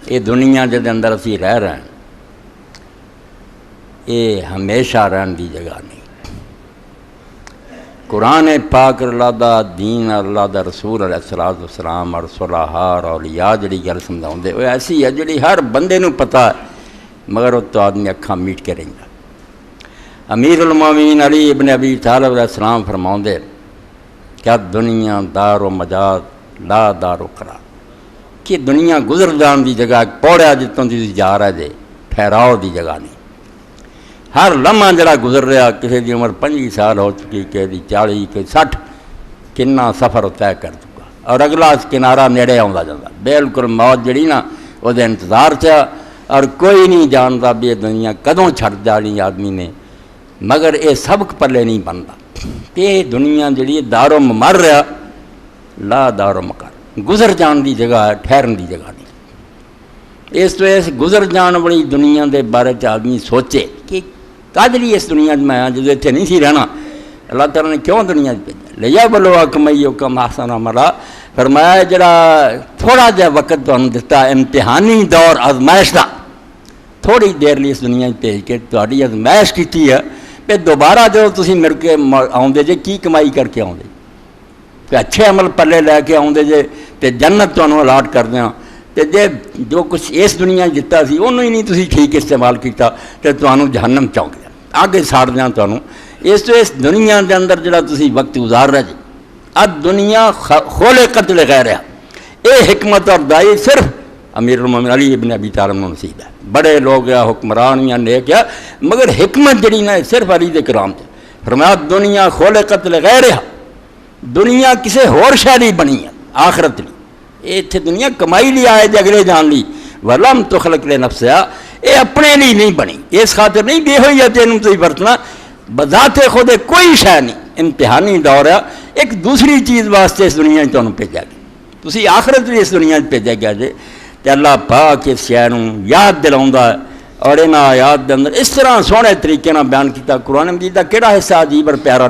یہ دنیا جے اندر اسی رہ رہے ہیں یہ ہمیشہ رہن دی جگہ نہیں۔ قرآن پاک اللہ دا دین اللہ دا رسول علیہ السلام اور صلاح اور اولیاء جڑی گل سمجھاؤں دے وہ ایسی ہے جڑی ہر بندے نو پتہ ہے، مگر وہ تو آدمی اکھاں میٹ کے رہندا۔ امیر المومنین علی ابن ابی طالب علیہ السلام فرماؤں دے کیا دنیا دار و مجاز لا دار و قرار، کہ دنیا گزر جان دی جگہ پوڑیا جتوں دی جا رہا دے ٹھہراؤ دی جگہ نہیں۔ ہر لمحہ جڑا گزر رہا، کسی دی عمر 25 سال ہو چکی، کسی دی 40، کسی 60، کنا سفر طے کر چکا اور اگلا کنارہ نیڑے آਉਂਦਾ ਜਾਂਦਾ، بالکل موت جڑی نا وہ دے انتظار چا، اور کوئی نہیں جانتا بھی یہ دنیا کدوں چھڑ جانی آدمی نے، مگر یہ سبق پلے نہیں بنتا کہ یہ دنیا جڑی دار و ممر رہا لا دار و مقر، گزر جان دی جگہ ہے، ٹھہرن دی جگہ نہیں۔ اس تو اس گزر جان والی دنیا دے بارے آدمی سوچے کہ کد لیے اس دنیا میں آیا جدو اتنے نہیں سی رہنا، اللہ تعالیٰ نے کیوں دنیا بھیجا؟ لیا بلو کمائیو کم احسن عملا، فرمایا جڑا تھوڑا جا وقت تمہیں دتا امتحانی دور آزمائش دا، تھوڑی دیر لیے اس دنیا بھیج کے تاری آزمائش کی ہے، پھر دوبارہ جو تسی مل کے آؤندے جے کی کمائی کر کے آؤندے، کہ اچھے عمل پلے لے کے آؤندے جے تے جنت تمہیں الاٹ کر دیاں، تے جے جو کچھ اس دنیا جتا سی انہوں ہی نہیں تسی ٹھیک استعمال کیتا تے تمہیں جہنم چونک دیا، آگے ساڑ دیاں تمہیں۔ اس تو اس دنیا دے اندر جڑا تسی وقت گزار رہے جی، اب دنیا خلقت لغیر ہے، اے حکمت اور دائی صرف امیر المومنین علی ابن ابی طالب کو نصیب ہے۔ بڑے لوگ یا حکمران یا نیک یا، مگر حکمت جڑی نا صرف علی دے کرام تے۔ فرمایا دنیا خلقت لغیر ہے، دنیا کسے ہور شے نہیں بنی ہے، آخرت نہیں، اے تھے دنیا کمائی لی آئے دے اگلے جان لی، ولم تخلق لنفسہا، اے اپنے لیے نہیں بنی، اس خاطر نہیں بے ہوئی ہے تینوں تو برتنا، بذات خود کوئی شے نہیں، امتحانی دور ہے، ایک دوسری چیز واسطے اس دنیا تمہیں بھیجا گیا، تسی آخرت بھی اس دنیا بھیجا گیا جے، تے اللہ پاک اس شے نوں یاد دلاوندا ہے، اور انہاں آیات دے اندر اس طرح سونے طریقے نال بیان کیتا۔ قرآن مجید دا کیڑا حصہ عجیب اور پیارا